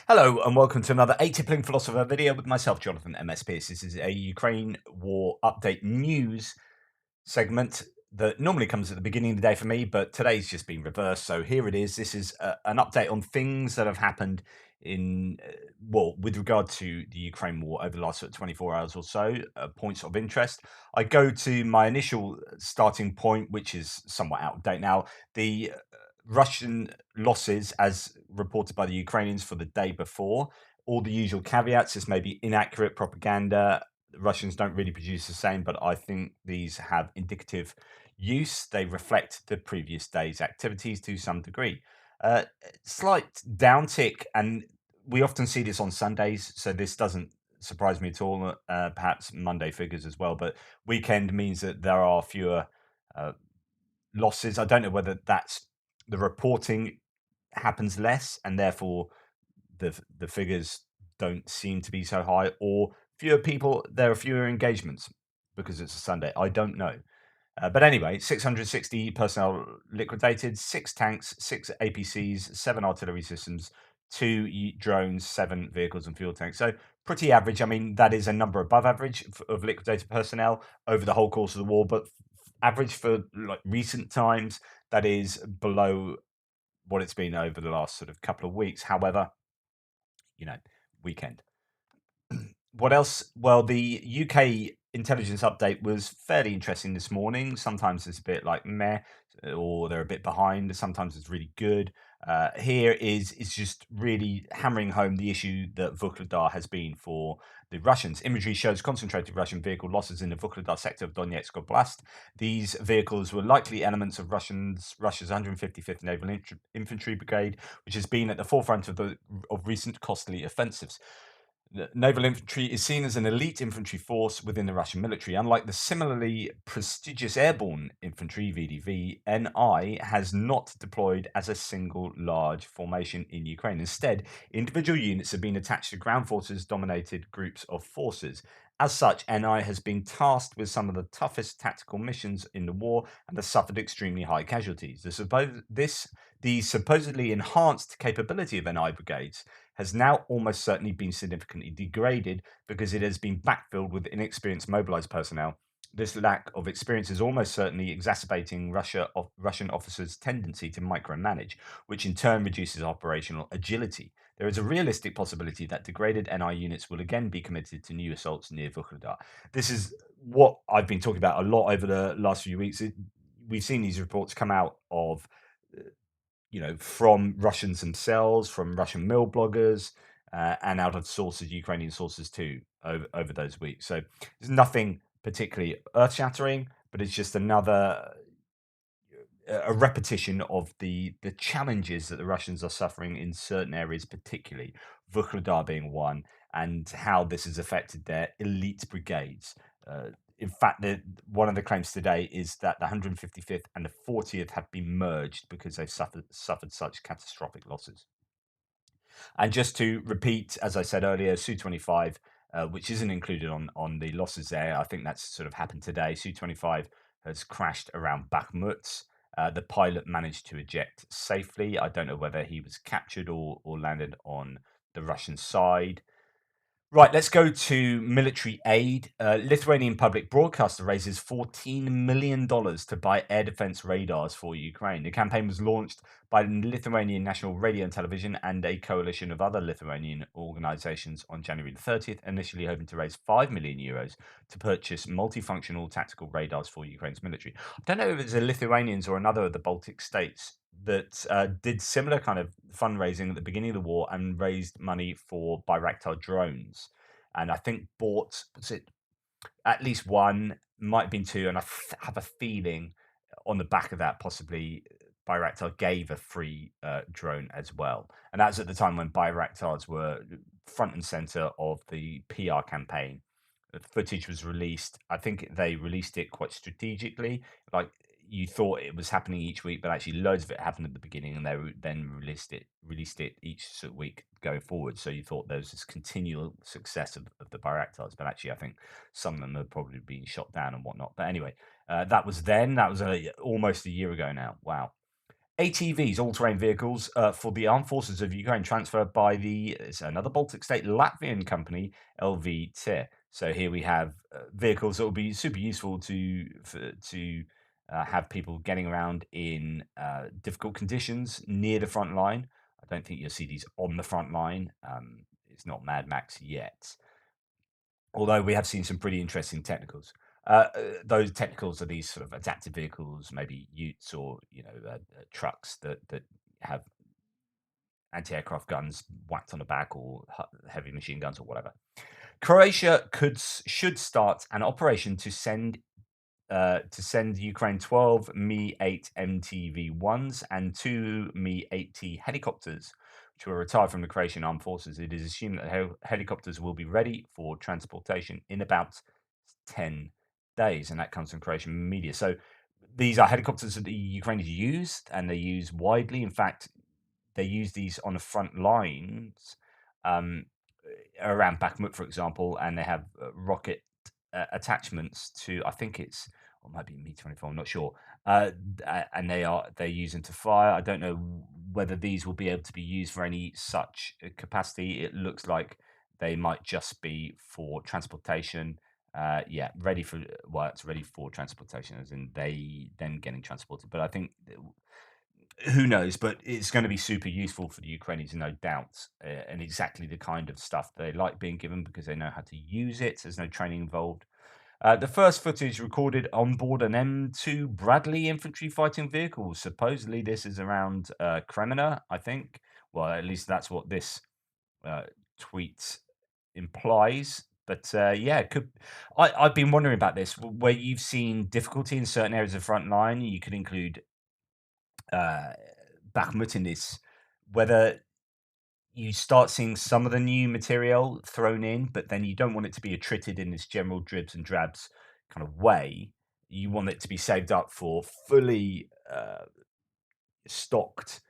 Hello and welcome to another Atypical Philosopher video with myself, Jonathan MS Pearce. This is a Ukraine war update news segment that normally comes at the beginning of the day for me, but today's just been reversed. So here it is. This is an update on things that have happened with regard to the Ukraine war over the last 24 hours or so, points of interest. I go to my initial starting point, which is somewhat out of date now. The Russian losses, as reported by the Ukrainians for the day before, all the usual caveats. This may be inaccurate propaganda. The Russians don't really produce the same, but I think these have indicative use. They reflect the previous day's activities to some degree. Uh, Slight downtick, and we often see this on Sundays, so this doesn't surprise me at all. Perhaps Monday figures as well, but weekend means that there are fewer uh, losses. I don't know whether that's the reporting happens less, and therefore the figures don't seem to be so high, or fewer people. There are fewer engagements because it's a Sunday. I don't know. But anyway, 660 personnel liquidated, 6 tanks, 6 APCs, 7 artillery systems, drones, 7 vehicles and fuel tanks. So pretty average. I mean, that is a number above average of liquidated personnel over the whole course of the war, but average for like recent times, that is below what it's been over the last sort of couple of weeks. However, you know, weekend. What else? Well, the UK intelligence update was fairly interesting this morning. Sometimes it's a bit like meh, or they're a bit behind. Sometimes it's really good. Here is just really hammering home the issue that Vuhledar has been for the Russians. Imagery shows concentrated Russian vehicle losses in the Vuhledar sector of Donetsk Oblast. These vehicles were likely elements of Russia's 155th Naval Infantry Brigade, which has been at the forefront of recent costly offensives. The naval infantry is seen as an elite infantry force within the Russian military. Unlike the similarly prestigious airborne infantry (VDV), NI has not deployed as a single large formation in Ukraine. Instead, individual units have been attached to ground forces dominated groups of forces. As such, NI has been tasked with some of the toughest tactical missions in the war and has suffered extremely high casualties. The supposedly enhanced capability of NI brigades has now almost certainly been significantly degraded because it has been backfilled with inexperienced mobilized personnel. This lack of experience is almost certainly exacerbating Russian officers' tendency to micromanage, which in turn reduces operational agility. There is a realistic possibility that degraded NI units will again be committed to new assaults near Vuhledar. This is what I've been talking about a lot over the last few weeks. We've seen these reports come out of uh, from Russians themselves, from Russian mill bloggers, and out of sources, Ukrainian sources too, over those weeks. So there's nothing particularly earth shattering, but it's just another a repetition of the challenges that the Russians are suffering in certain areas, particularly Vuhledar being one, and how this has affected their elite brigades. In fact, one of the claims today is that the 155th and the 40th have been merged because they've suffered such catastrophic losses. And just to repeat, as I said earlier, Su-25, which isn't included on the losses there, I think that's sort of happened today. Su-25 has crashed around Bakhmut. The pilot managed to eject safely. I don't know whether he was captured or landed on the Russian side. Right, let's go to military aid. Lithuanian public broadcaster raises $14 million to buy air defense radars for Ukraine. The campaign was launched by Lithuanian National Radio and Television and a coalition of other Lithuanian organizations on January the 30th, initially hoping to raise 5 million euros to purchase multifunctional tactical radars for Ukraine's military. I don't know if it's the Lithuanians or another of the Baltic states that did similar kind of fundraising at the beginning of the war and raised money for Bayraktar drones. And I think bought was it at least one, might have been two, and have a feeling on the back of that possibly Bayraktar gave a free drone as well. And that's at the time when Bayraktars were front and center of the PR campaign. The footage was released. I think they released it quite strategically. Like you thought it was happening each week, but actually loads of it happened at the beginning, and they then released it each sort of week going forward. So you thought there was this continual success of the Bayraktars, but actually I think some of them have probably been shot down and whatnot. But anyway, that was then. That was almost a year ago now. Wow. ATVs, all-terrain vehicles, for the armed forces of Ukraine, transferred by it's another Baltic state Latvian company, LVT. So here we have vehicles that will be super useful to have people getting around in difficult conditions near the front line. I don't think you'll see these on the front line. It's not Mad Max yet, although we have seen some pretty interesting technicals. Those technicals are these sort of adaptive vehicles, maybe utes or trucks that have anti-aircraft guns whacked on the back, or heavy machine guns, or whatever. Croatia should start an operation to send Ukraine 12 Mi-8 MTV-1s and 2 Mi-8T helicopters, which were retired from the Croatian armed forces. It is assumed that helicopters will be ready for transportation in about 10 days, and that comes from Croatian media. So these are helicopters that the Ukrainians used, and they use widely. In fact, they use these on the front lines um, around Bakhmut, for example, and they have rocket attachments to, I think it's, or it might be Mi-24, I'm not sure. And they're using to fire. I don't know whether these will be able to be used for any such capacity. It looks like they might just be for transportation. Yeah, ready for, well, it's ready for transportation, as in they then getting transported. But I think who knows, but it's going to be super useful for the Ukrainians, no doubt, and exactly the kind of stuff they like being given because they know how to use it. There's no training involved. The first footage recorded on board an M2 Bradley infantry fighting vehicle. Supposedly, this is around Kremina, I think. Well, at least that's what this tweet implies. But yeah, I've been wondering about this. Where you've seen difficulty in certain areas of the front line, you could include uh, Bakhmut in this, whether you start seeing some of the new material thrown in, but then you don't want it to be attrited in this general dribs and drabs kind of way. You want it to be saved up for fully stocked,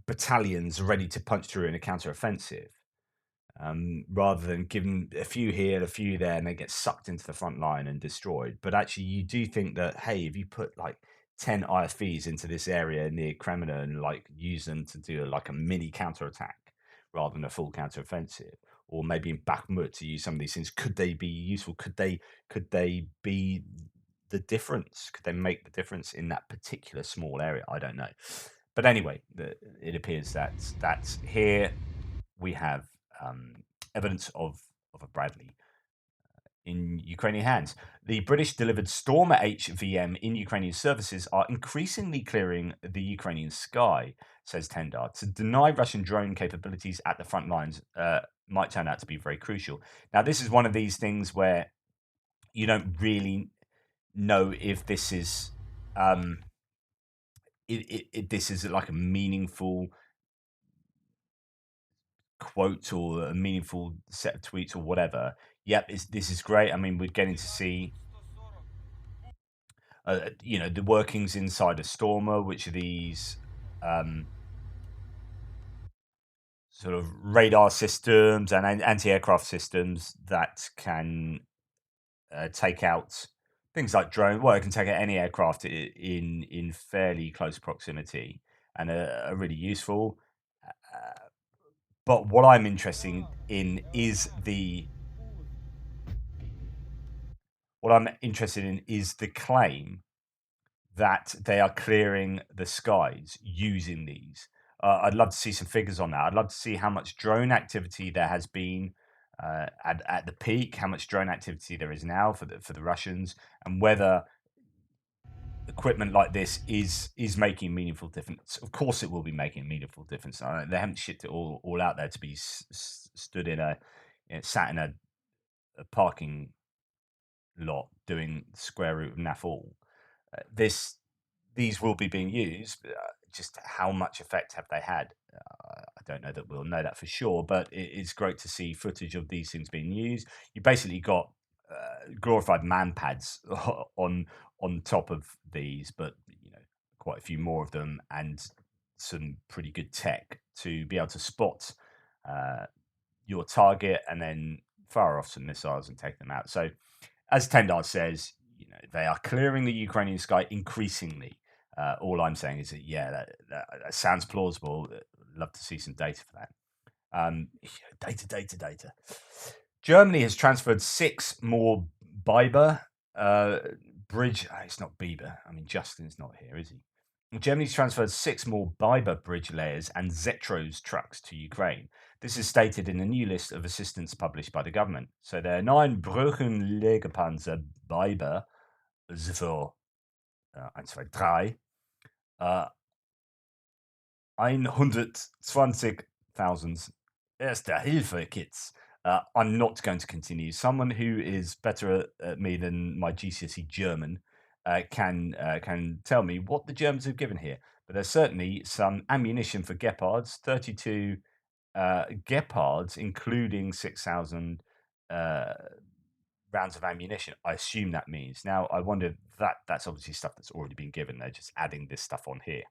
battalions ready to punch through in a counter-offensive. Rather than giving a few here, a few there, and they get sucked into the front line and destroyed. But actually, you do think that, hey, if you put like 10 IFVs into this area near Kremlin and like use them to do like a mini counterattack rather than a full counteroffensive, or maybe in Bakhmut to use some of these things, could they be useful? Could they be the difference? Could they make the difference in that particular small area? I don't know. But anyway, it appears that here we have evidence of a Bradley in Ukrainian hands. The British delivered Stormer HVM in Ukrainian services are increasingly clearing the Ukrainian sky, says Tendar. To deny Russian drone capabilities at the front lines might turn out to be very crucial. Now, this is one of these things where you don't really know if this is this is like a meaningful quote or a meaningful set of tweets or whatever. Yep, this is great. I mean, we're getting to see, the workings inside a Stormer, which are these sort of radar systems and anti-aircraft systems that can take out things like drone. Well, it can take out any aircraft in fairly close proximity and are really useful. But what I'm interested in is the claim that they are clearing the skies using these. I'd love to see some figures on that. I'd love to see how much drone activity there has been at the peak, how much drone activity there is now for the Russians, and whether equipment like this is making a meaningful difference. Of course, it will be making a meaningful difference. They haven't shipped it all out there to be stood in sat in a parking lot doing square root of naff all. These will be being used. Just how much effect have they had? I don't know that we'll know that for sure, but it's great to see footage of these things being used. You basically got glorified man pads on top of these, but quite a few more of them, and some pretty good tech to be able to spot your target and then fire off some missiles and take them out. So, as Tendar says, they are clearing the Ukrainian sky increasingly. All I'm saying is that, yeah, that sounds plausible. Love to see some data for that. Data. Germany has transferred 6 more Biber bridge. It's not Bieber. I mean, Justin's not here, is he? Germany's transferred 6 more Biber bridge layers and Zetros trucks to Ukraine. This is stated in a new list of assistance published by the government. So there are 9 Brückenlegepanzer Biber für 1, 2, 3 120,000 Erste Hilfe kits. I'm not going to continue. Someone who is better at me than my GCSE German can tell me what the Germans have given here. But there's certainly some ammunition for Gepards, 32 Gepards, including 6,000 rounds of ammunition. I assume that means. Now, I wonder that's obviously stuff that's already been given. They're just adding this stuff on here.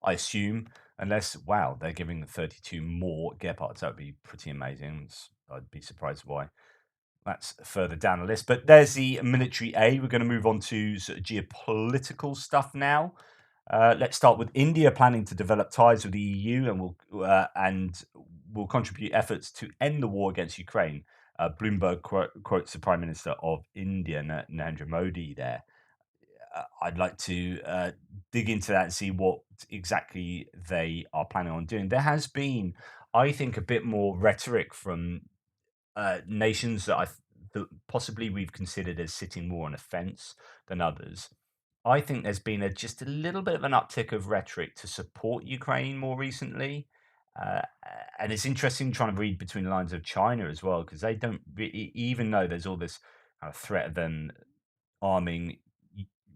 I assume, unless, wow, they're giving 32 more Gepards. That would be pretty amazing. I'd be surprised why. That's further down the list. But there's the military aid. We're going to move on to sort of geopolitical stuff now. Let's start with India planning to develop ties with the EU and will contribute efforts to end the war against Ukraine. Bloomberg quotes the Prime Minister of India, Narendra Modi, there. I'd like to dig into that and see what exactly they are planning on doing. There has been, I think, a bit more rhetoric from nations that possibly we've considered as sitting more on a fence than others. I think there's been just a little bit of an uptick of rhetoric to support Ukraine more recently. Uh, and it's interesting trying to read between the lines of China as well, because they don't, even though there's all this threat of them arming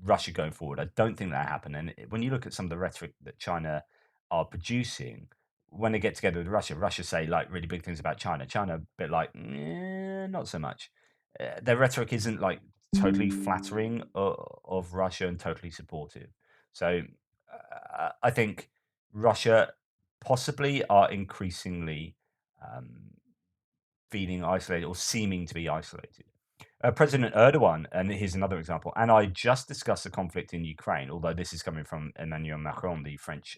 Russia going forward. I don't think that happened. And when you look at some of the rhetoric that China are producing, when they get together with Russia, Russia say like really big things about China. China a bit like, not so much. Their rhetoric isn't like totally flattering of Russia and totally supportive. So I think Russia possibly are increasingly feeling isolated or seeming to be isolated. President Erdogan, and here's another example, and I just discussed the conflict in Ukraine, although this is coming from Emmanuel Macron, the French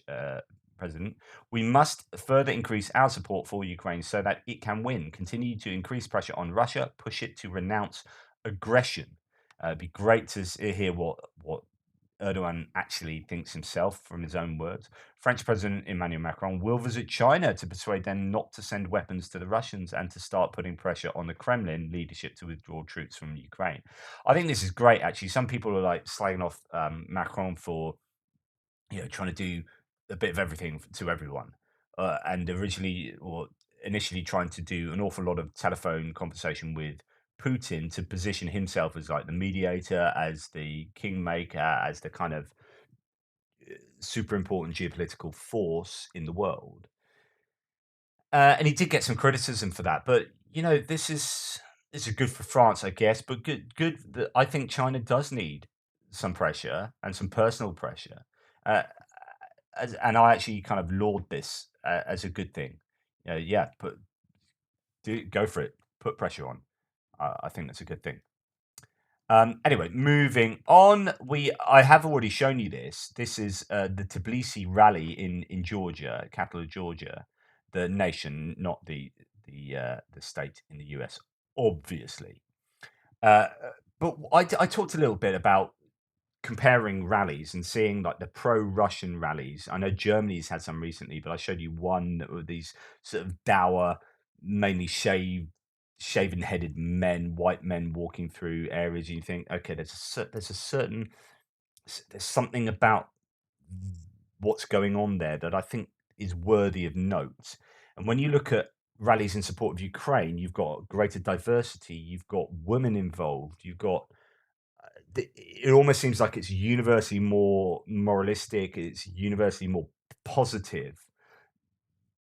president. We must further increase our support for Ukraine so that it can win, continue to increase pressure on Russia, push it to renounce aggression. It'd be great to hear what Erdogan actually thinks himself from his own words. French President Emmanuel Macron will visit China to persuade them not to send weapons to the Russians and to start putting pressure on the Kremlin leadership to withdraw troops from Ukraine. I think this is great, actually. Some people are like slagging off Macron for trying to do a bit of everything to everyone, and initially trying to do an awful lot of telephone conversation with Putin to position himself as like the mediator, as the kingmaker, as the kind of super important geopolitical force in the world. And he did get some criticism for that, but this is good for France, I guess. But good. I think China does need some pressure and some personal pressure, uh, and I actually kind of laud this as a good thing. Yeah, go for it. Put pressure on. I think that's a good thing. Anyway, moving on. I have already shown you this. This is the Tbilisi rally in Georgia, capital of Georgia, the nation, not the state in the US, obviously. But I talked a little bit about comparing rallies and seeing like the pro-Russian rallies. I know Germany's had some recently, but I showed you one that were these sort of dour, mainly shaven-headed men, white men walking through areas. You think, okay, there's something about what's going on there that I think is worthy of note. And when you look at rallies in support of Ukraine, you've got greater diversity, you've got women involved, you've got it almost seems like it's universally more moralistic, it's universally more positive,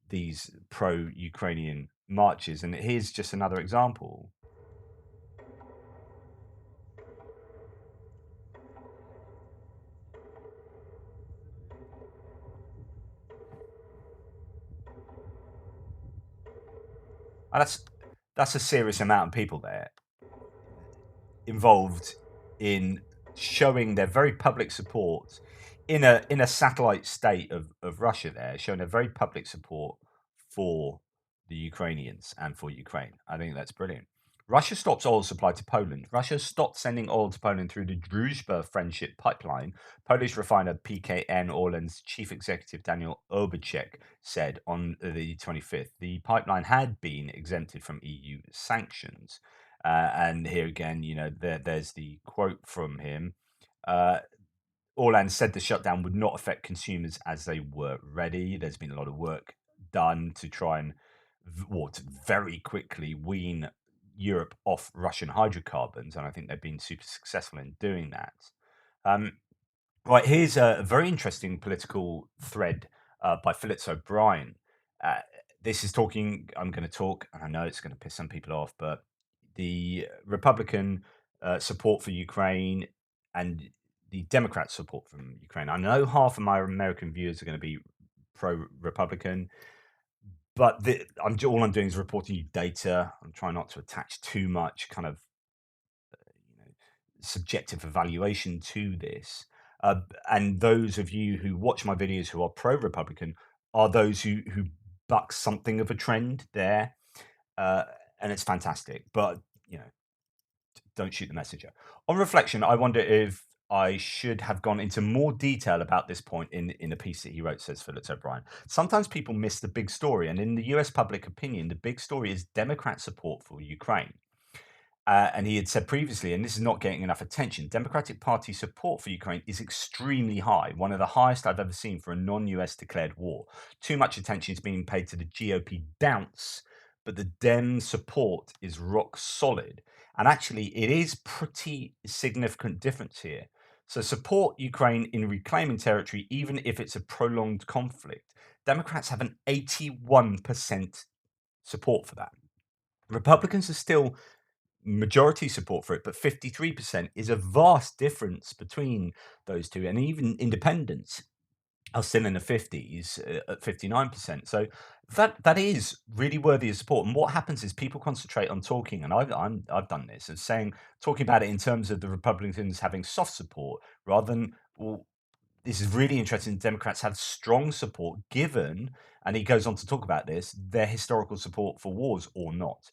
these pro-Ukrainian marches. And here's just another example. And that's a serious amount of people there involved in showing their very public support in a satellite state of Russia there, showing a very public support for the Ukrainians and for Ukraine. I think that's brilliant. Russia stops oil supply to Poland. Russia stopped sending oil to Poland through the Druzhba Friendship Pipeline. Polish refiner PKN Orlen's chief executive Daniel Obachek said on the 25th the pipeline had been exempted from EU sanctions. And here again, there's the quote from him. Uh, Orlan said the shutdown would not affect consumers as they were ready. There's been a lot of work done to try and to very quickly wean Europe off Russian hydrocarbons, and I think they've been super successful in doing that. Um, right, here's a very interesting political thread by Phillips O'Brien. Uh, this is talking, I'm going to talk, and I know it's going to piss some people off, but the Republican support for Ukraine and the Democrat support from Ukraine. I know half of my American viewers are going to be pro-Republican, but all I'm doing is reporting you data. I'm trying not to attach too much kind of subjective evaluation to this. And those of you who watch my videos who are pro-Republican are those who buck something of a trend there, and it's fantastic. But don't shoot the messenger. On reflection, I wonder if I should have gone into more detail about this point in a piece that he wrote, says Phillips O'Brien. Sometimes people miss the big story, and in the US public opinion, the big story is Democrat support for Ukraine. And he had said previously, and this is not getting enough attention, Democratic Party support for Ukraine is extremely high, one of the highest I've ever seen for a non-US declared war. Too much attention is being paid to the GOP bounce, but the Dem support is rock solid. And actually, it is pretty significant difference here. So support Ukraine in reclaiming territory, even if it's a prolonged conflict. Democrats have an 81% support for that. Republicans are still majority support for it, but 53% is a vast difference between those two. And even independents are still in the 50s at 59%. So that is really worthy of support. And what happens is people concentrate on talking, and I've done this, and talking about it in terms of the Republicans having soft support rather than, well, this is really interesting. Democrats have strong support given, and he goes on to talk about this, their historical support for wars or not.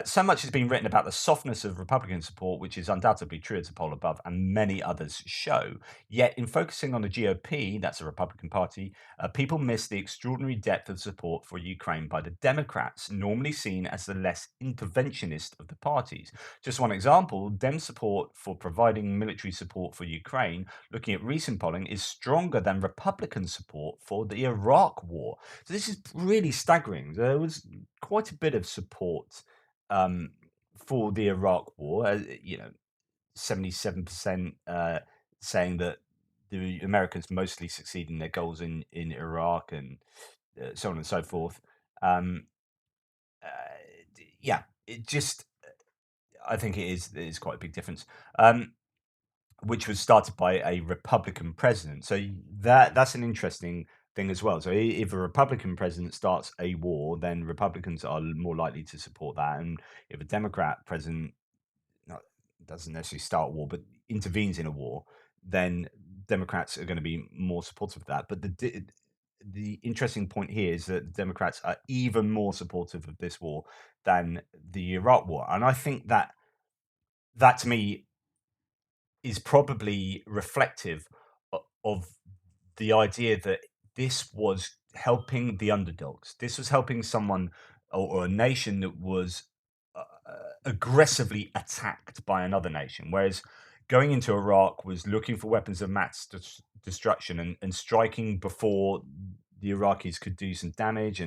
So much has been written about the softness of Republican support, which is undoubtedly true as a poll above, and many others show. Yet, in focusing on the GOP, that's a Republican Party, people miss the extraordinary depth of support for Ukraine by the Democrats, normally seen as the less interventionist of the parties. Just one example, Dem support for providing military support for Ukraine, looking at recent polling, is stronger than Republican support for the Iraq war. So this is really staggering. There was quite a bit of support for the Iraq war. 77% saying that the Americans mostly succeed in their goals in Iraq, and so on and so forth. Um, uh, yeah, it just I think it is quite a big difference. Which was started by a Republican president. So that's an interesting thing as well. So if a Republican president starts a war, then Republicans are more likely to support that. And if a Democrat president not, doesn't necessarily start a war, but intervenes in a war, then Democrats are going to be more supportive of that. But the interesting point here is that Democrats are even more supportive of this war than the Iraq war, and I think that to me is probably reflective of the idea that this was helping the underdogs. This was helping someone or a nation that was aggressively attacked by another nation, whereas going into Iraq was looking for weapons of mass destruction and striking before the Iraqis could do some damage,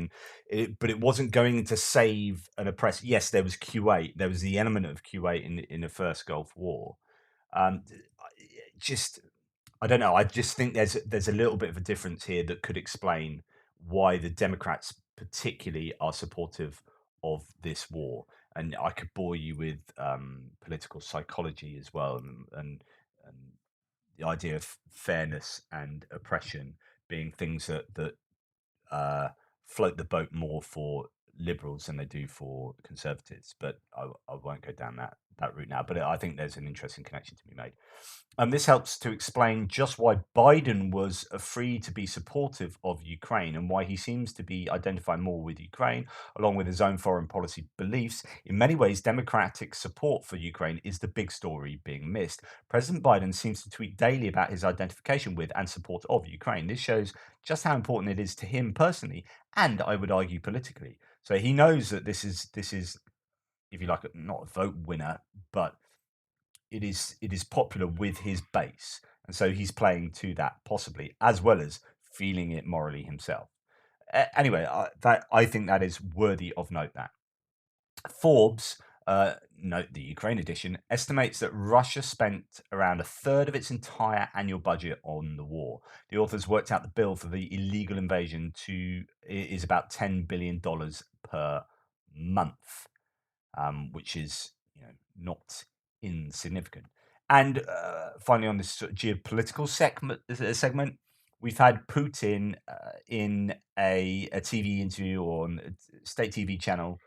but it wasn't going to save and oppress. Yes, there was Kuwait. There was the element of Kuwait in the first Gulf War. Um, just I don't know. I just think there's a little bit of a difference here that could explain why the Democrats particularly are supportive of this war. And I could bore you with political psychology as well, and the idea of fairness and oppression being things that uh, float the boat more for liberals than they do for conservatives. But I won't go down route now, but I think there's an interesting connection to be made. And this helps to explain just why Biden was free to be supportive of Ukraine and why he seems to be identifying more with Ukraine, along with his own foreign policy beliefs. In many ways, Democratic support for Ukraine is the big story being missed. President Biden seems to tweet daily about his identification with and support of Ukraine. This shows just how important it is to him personally, and I would argue politically. So he knows that this is, if you like, not a vote winner, but it is popular with his base, and so he's playing to that possibly, as well as feeling it morally himself. Anyway, I think that is worthy of note. That Forbes, note the Ukraine edition, estimates that Russia spent around a third of its entire annual budget on the war. The authors worked out the bill for the illegal invasion is about $10 billion per month, which is not insignificant. And finally, on this sort of geopolitical segment, we've had Putin in a TV interview on a state TV channel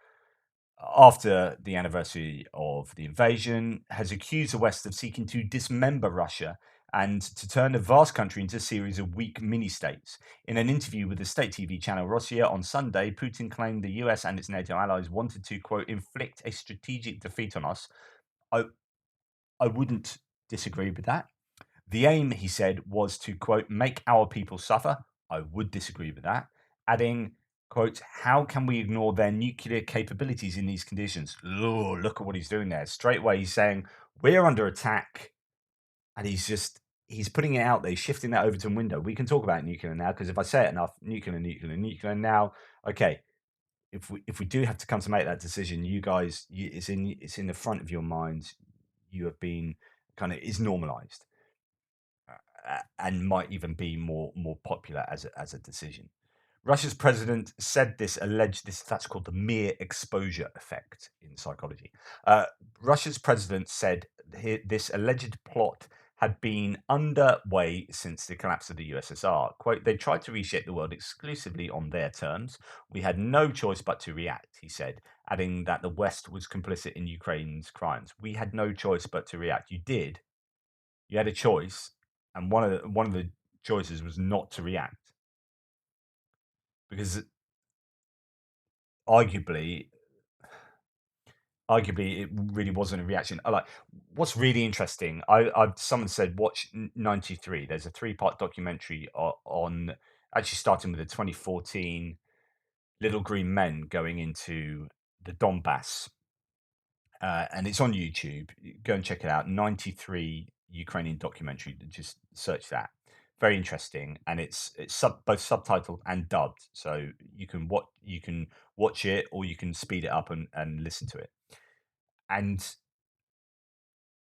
after the anniversary of the invasion, has accused the West of seeking to dismember Russia and to turn a vast country into a series of weak mini-states. In an interview with the state TV channel Russia on Sunday, Putin claimed the US and its NATO allies wanted to, quote, inflict a strategic defeat on us. I wouldn't disagree with that. The aim, he said, was to, quote, make our people suffer. I would disagree with that. Adding, quote, how can we ignore their nuclear capabilities in these conditions? Oh, look at what he's doing there. Straight away, he's saying, we're under attack. And he's putting it out there, he's shifting that over to a window. We can talk about nuclear now, because if I say it enough, nuclear now, okay. If we do have to come to make that decision, you guys, it's in the front of your minds. You have been is normalized, and might even be more popular as a decision. Russia's president said that's called the mere exposure effect in psychology. Russia's president said this alleged plot had been underway since the collapse of the USSR. Quote, they tried to reshape the world exclusively on their terms. We had no choice but to react, he said, adding that the West was complicit in Ukraine's crimes. We had no choice but to react. You did. You had a choice, and one of the choices was not to react, because arguably it really wasn't a reaction. What's really interesting, someone said watch 93. There's a 3-part documentary on actually starting with the 2014 little green men going into the Donbass, and it's on YouTube. Go and check it out. 93 Ukrainian documentary. Just search that. Very interesting, and it's both subtitled and dubbed, so you can watch it, or you can speed it up and listen to it. And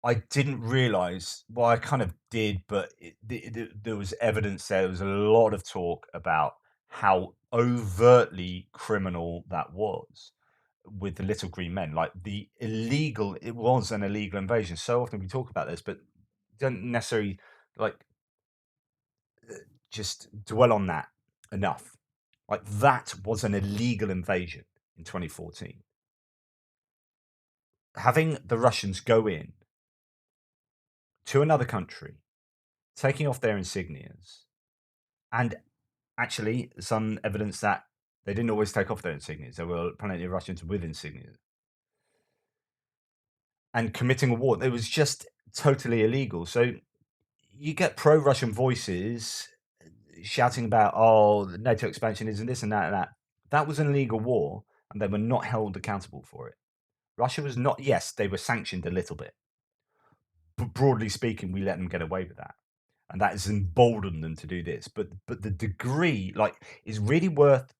I didn't realize, well, I kind of did, but there was evidence there. There was a lot of talk about how overtly criminal that was with the little green men. Like it was an illegal invasion. So often we talk about this, but don't necessarily like just dwell on that enough. Like, that was an illegal invasion in 2014. Having the Russians go in to another country, taking off their insignias, and actually some evidence that they didn't always take off their insignias. There were plenty of Russians with insignias. And committing a war. It was just totally illegal. So you get pro-Russian voices shouting about, oh, the NATO expansion isn't this and that and that. That was an illegal war, and they were not held accountable for it. Russia was not. Yes, they were sanctioned a little bit, but broadly speaking, we let them get away with that, and that has emboldened them to do this. But the degree, is really worth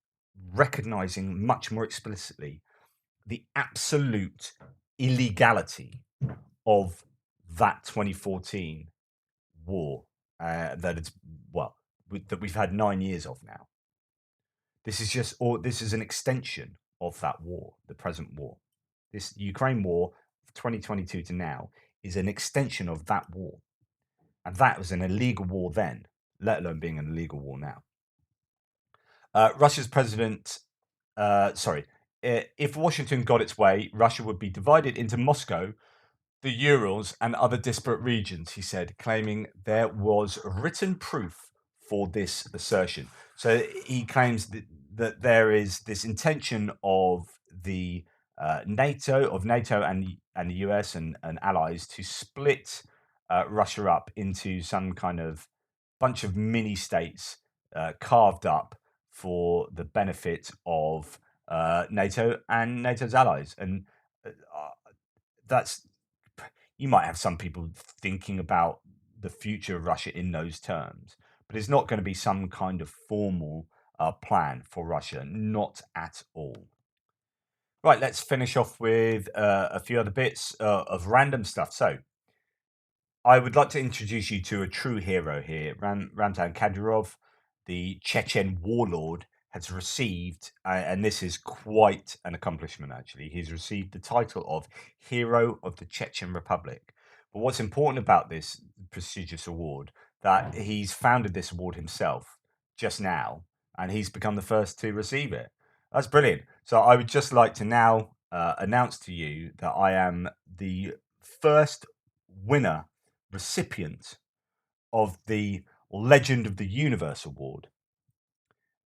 recognizing much more explicitly the absolute illegality of that 2014 war that we've had 9 years of now. This is an extension of that war, the present war. This Ukraine war, 2022 to now, is an extension of that war. And that was an illegal war then, let alone being an illegal war now. Russia's president, if Washington got its way, Russia would be divided into Moscow, the Urals and other disparate regions, he said, claiming there was written proof for this assertion. So he claims that there is this intention of the NATO and the US and allies to split Russia up into some kind of bunch of mini states carved up for the benefit of NATO and NATO's allies. And uh, that's you might have some people thinking about the future of Russia in those terms, but it's not going to be some kind of formal plan for Russia, not at all. Right, let's finish off with a few other bits of random stuff. So, I would like to introduce you to a true hero here. Ramzan Kadyrov, the Chechen warlord, has received, and this is quite an accomplishment actually, he's received the title of Hero of the Chechen Republic. But what's important about this prestigious award, that he's founded this award himself just now, and he's become the first to receive it. That's brilliant. So I would just like to now announce to you that I am the first winner recipient of the Legend of the Universe award.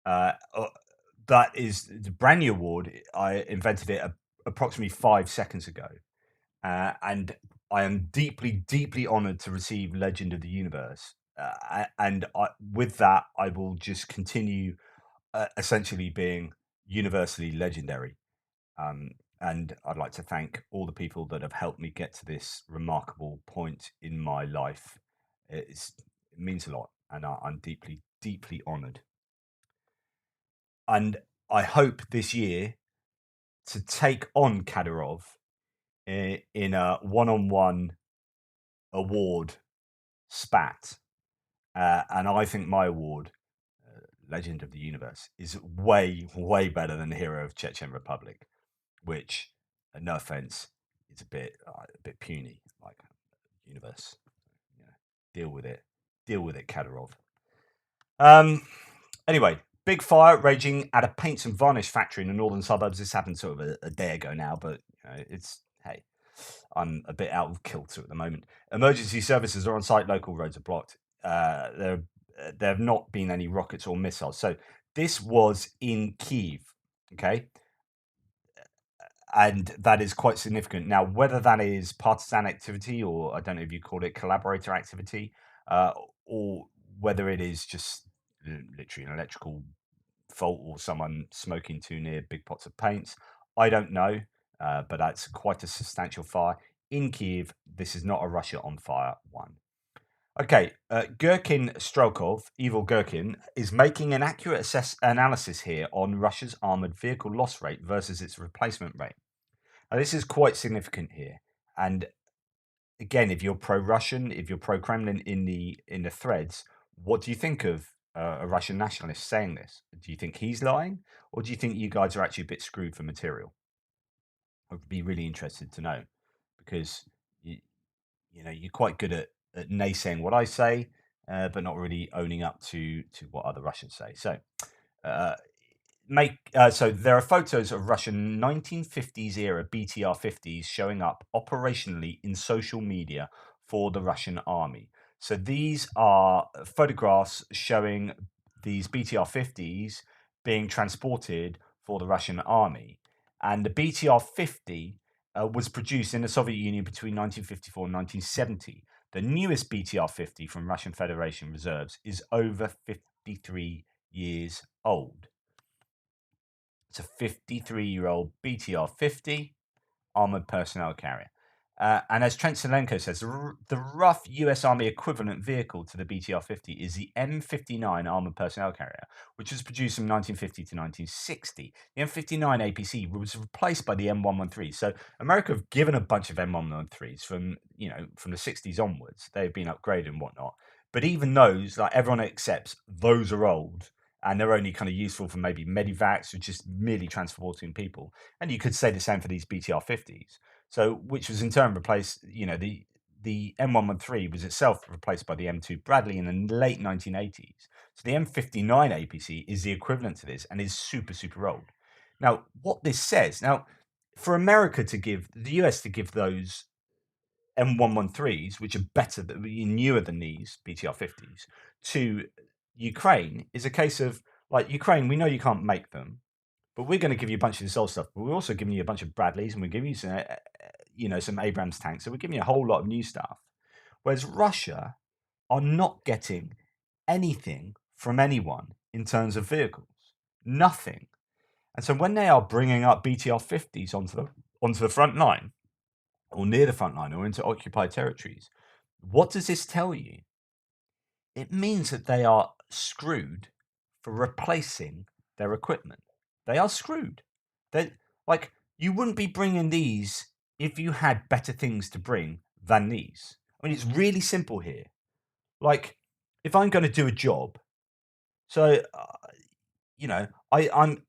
Uh, uh, that is the brand new award. I invented it approximately 5 seconds ago, and I am deeply, deeply honoured to receive Legend of the Universe. With that, I will just continue essentially being universally legendary. Um, and I'd like to thank all the people that have helped me get to this remarkable point in my life. It means a lot, and I'm deeply, deeply honoured. And I hope this year to take on Kadyrov in a one-on-one award spat. And I think my award, Legend of the Universe, is way, way better than the Hero of Chechen Republic, which, no offense, is a bit puny. Like, universe, you know, deal with it, Kadyrov. Anyway, big fire raging at a paints and varnish factory in the northern suburbs. This happened sort of a day ago now, but it's hey, I'm a bit out of kilter at the moment. Emergency services are on site. Local roads are blocked. There have not been any rockets or missiles. So this was in Kyiv. Okay, and that is quite significant. Now, whether that is partisan activity or I don't know if you call it collaborator activity, or whether it is just literally an electrical fault or someone smoking too near big pots of paints, I don't know, but that's quite a substantial fire in Kiev. This is not a Russia on fire one. Okay, Gherkin Strelkov, Evil Gherkin, is making an accurate analysis here on Russia's armored vehicle loss rate versus its replacement rate. Now, this is quite significant here. And again, if you're pro-Russian, if you're pro-Kremlin in the threads, what do you think of a Russian nationalist saying this? Do you think he's lying, or do you think you guys are actually a bit screwed for material? I'd be really interested to know, because you know you're quite good at naysaying what I say, but not really owning up to what other Russians say. So uh, so there are photos of Russian 1950s era BTR 50s showing up operationally in social media for the Russian army. So these are photographs showing these BTR 50s being transported for the Russian army. And the BTR 50 was produced in the Soviet Union between 1954 and 1970. The newest BTR 50 from Russian Federation reserves is over 53 years old. It's a 53-year-old BTR 50 armored personnel carrier. And as Trent Selenko says, the rough US Army equivalent vehicle to the BTR 50 is the M59 armored personnel carrier, which was produced from 1950 to 1960. The M59 APC was replaced by the M113. So America have given a bunch of M113s from the 60s onwards. They've been upgraded and whatnot. But even those, like everyone accepts, those are old and they're only kind of useful for maybe medivacs or just merely transporting people. And you could say the same for these BTR 50s. So, which was in turn replaced, the M113 was itself replaced by the M2 Bradley in the late 1980s. So the M59 APC is the equivalent to this and is super, super old. Now, what this says, now, for America to give, the US to give those M113s, which are better, newer than these BTR-50s, to Ukraine is a case of like Ukraine. We know you can't make them, but we're going to give you a bunch of this old stuff. But we're also giving you a bunch of Bradleys, and we're giving you some, some Abrams tanks. So we're giving you a whole lot of new stuff. Whereas Russia are not getting anything from anyone in terms of vehicles, nothing. And so when they are bringing up BTR-50s onto the front line, or near the front line, or into occupied territories, what does this tell you? It means that they are screwed for replacing their equipment. They are screwed. They like you wouldn't be bringing these if you had better things to bring than these. I mean, it's really simple here. Like, if I'm going to do a job, so I'm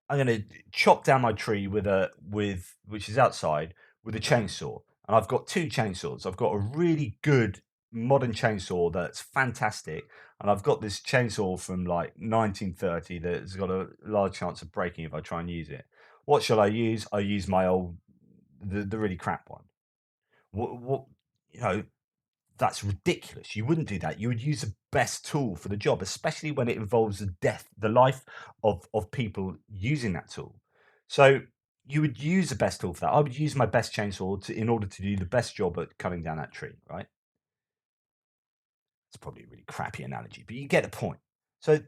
going to chop down my tree with which is outside with a chainsaw, and I've got two chainsaws. I've got a really good modern chainsaw that's fantastic, and I've got this chainsaw from like 1930 that's got a large chance of breaking if I try and use it. What shall I use? I use my old the really crap one. What you know that's ridiculous. You wouldn't do that. You would use the best tool for the job, especially when it involves the life of people using that tool. So you would use the best tool for that. I would use my best chainsaw in order to do the best job at cutting down that tree, right? It's probably a really crappy analogy, but you get the point. So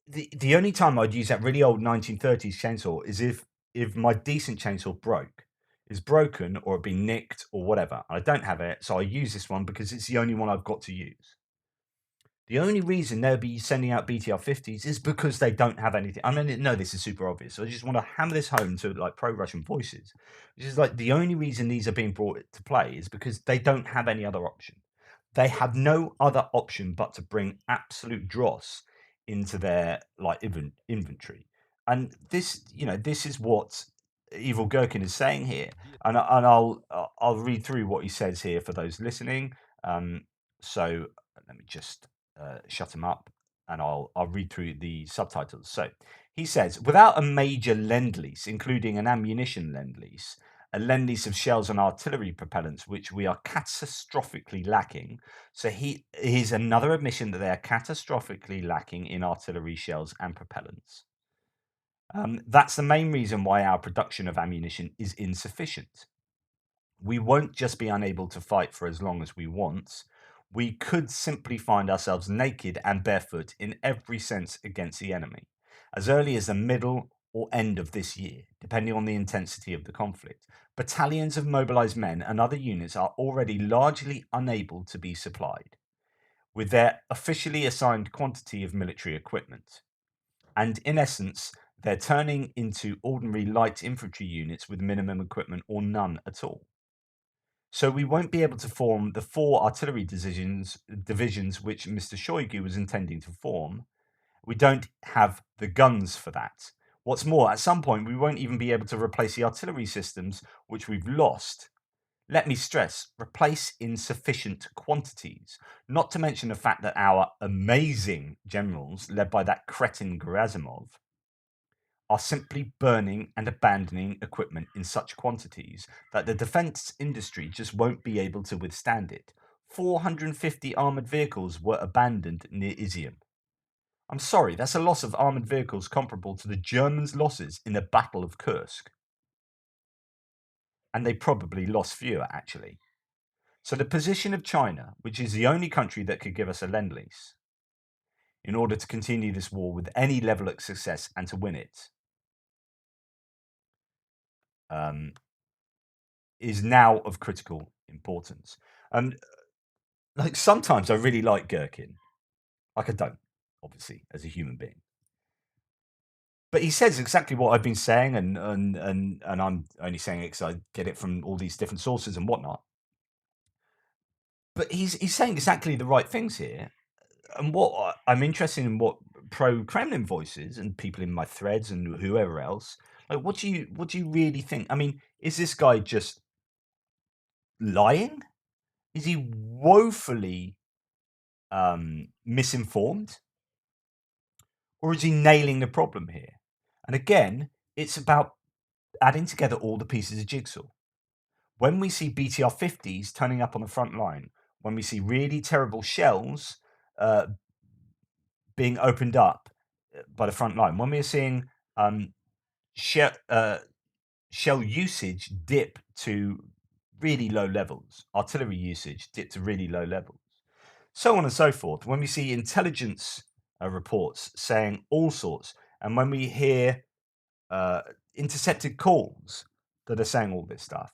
the only time I'd use that really old 1930s chainsaw is if my decent chainsaw is broken or been nicked or whatever. I don't have it, so I use this one because it's the only one I've got to use. The only reason they'll be sending out BTR-50s is because they don't have anything. I mean, no, this is super obvious. So I just want to hammer this home to like pro-Russian voices, which is like the only reason these are being brought to play is because they don't have any other option. They have no other option but to bring absolute dross into their like inventory. And this is what Evil Gherkin is saying here. And I'll read through what he says here for those listening. So let me just shut him up, and I'll read through the subtitles. So he says, without a major lend lease, including an ammunition lend lease, a lend lease of shells and artillery propellants, which we are catastrophically lacking. So here's another admission that they are catastrophically lacking in artillery shells and propellants. That's the main reason why our production of ammunition is insufficient. We won't just be unable to fight for as long as we want. We could simply find ourselves naked and barefoot in every sense against the enemy, as early as the middle or end of this year, depending on the intensity of the conflict. Battalions of mobilized men and other units are already largely unable to be supplied with their officially assigned quantity of military equipment. And in essence, they're turning into ordinary light infantry units with minimum equipment or none at all. So we won't be able to form the 4 artillery divisions which Mr. Shoigu was intending to form. We don't have the guns for that. What's more, at some point, we won't even be able to replace the artillery systems which we've lost. Let me stress, replace in sufficient quantities, not to mention the fact that our amazing generals, led by that cretin Gerasimov, are simply burning and abandoning equipment in such quantities that the defense industry just won't be able to withstand it. 450 armored vehicles were abandoned near Izium. I'm sorry, that's a loss of armored vehicles comparable to the Germans' losses in the Battle of Kursk. And they probably lost fewer, actually. So the position of China, which is the only country that could give us a lend-lease, in order to continue this war with any level of success and to win it, is now of critical importance. And like sometimes I really like Gherkin. Like I don't, obviously, as a human being. But he says exactly what I've been saying, and I'm only saying it because I get it from all these different sources and whatnot. But he's saying exactly the right things here. And what I'm interested in, what pro-Kremlin voices and people in my threads and whoever else, like, what do you really think? I mean, is this guy just lying? Is he woefully misinformed, or is he nailing the problem here? And again, it's about adding together all the pieces of jigsaw. When we see BTR 50s turning up on the front line, when we see really terrible shells uh, being opened up by the front line, when we're seeing um, shell, shell usage dip to really low levels, artillery usage dip to really low levels, so on and so forth. When we see intelligence reports saying all sorts, and when we hear uh, intercepted calls that are saying all this stuff,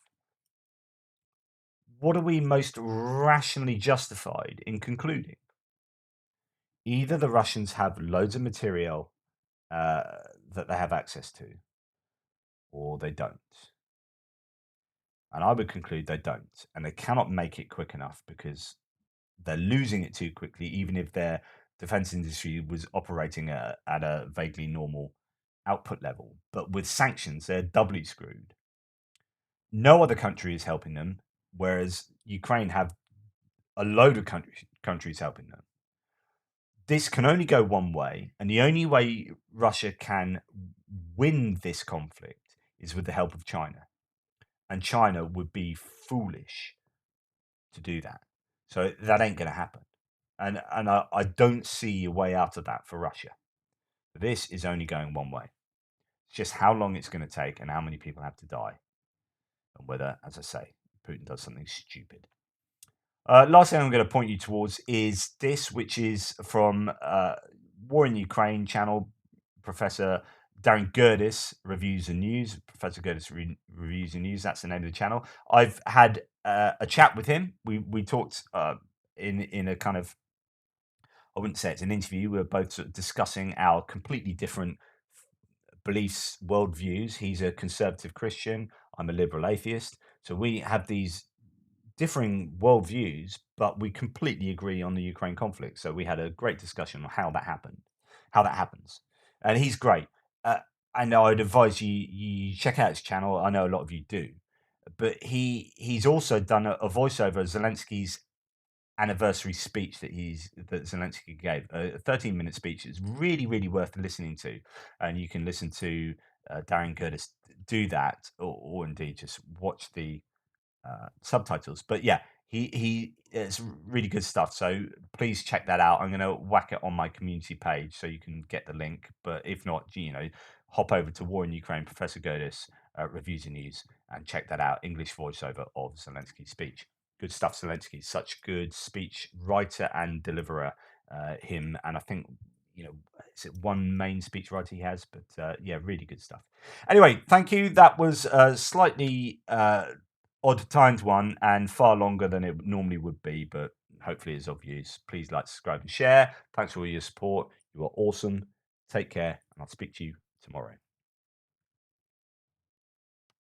what are we most rationally justified in concluding? Either the Russians have loads of material uh, that they have access to, or they don't. And I would conclude they don't, and they cannot make it quick enough because they're losing it too quickly, even if their defense industry was operating at a vaguely normal output level. But with sanctions, they're doubly screwed. No other country is helping them, whereas Ukraine have a load of countries helping them. This can only go one way, and the only way Russia can win this conflict is with the help of China. And China would be foolish to do that. So that ain't going to happen. And I don't see a way out of that for Russia. This is only going one way. It's just how long it's going to take and how many people have to die. And whether, as I say, Putin does something stupid. Last thing I'm going to point you towards is this, which is from War in Ukraine channel. Professor Darren Gerdes reviews and news. Professor Gerdes reviews and news. That's the name of the channel. I've had a chat with him. We talked in a kind of, I wouldn't say it's an interview. We were both sort of discussing our completely different beliefs, worldviews. He's a conservative Christian. I'm a liberal atheist. So we have these differing worldviews, but we completely agree on the Ukraine conflict. So we had a great discussion on how that happened, how that happens, and he's great. I know I'd advise you check out his channel. I know a lot of you do, but he's also done a voiceover of Zelensky's anniversary speech that Zelensky gave, a 13-minute speech. It's really worth listening to, and you can listen to Darren Curtis do that, or indeed just watch the subtitles. But yeah, he it's really good stuff. So please check that out. I'm going to whack it on my community page so you can get the link. But if not, hop over to War in Ukraine, Professor Gerdes reviews and news, and check that out. English voiceover of Zelensky's speech. Good stuff. Zelensky, such good speech writer and deliverer. Him, and I think is it one main speech writer he has, but yeah, really good stuff. Anyway, thank you. That was slightly odd timed one and far longer than it normally would be, but hopefully it's of use. Please like, subscribe, and share. Thanks for all your support. You are awesome. Take care, and I'll speak to you tomorrow.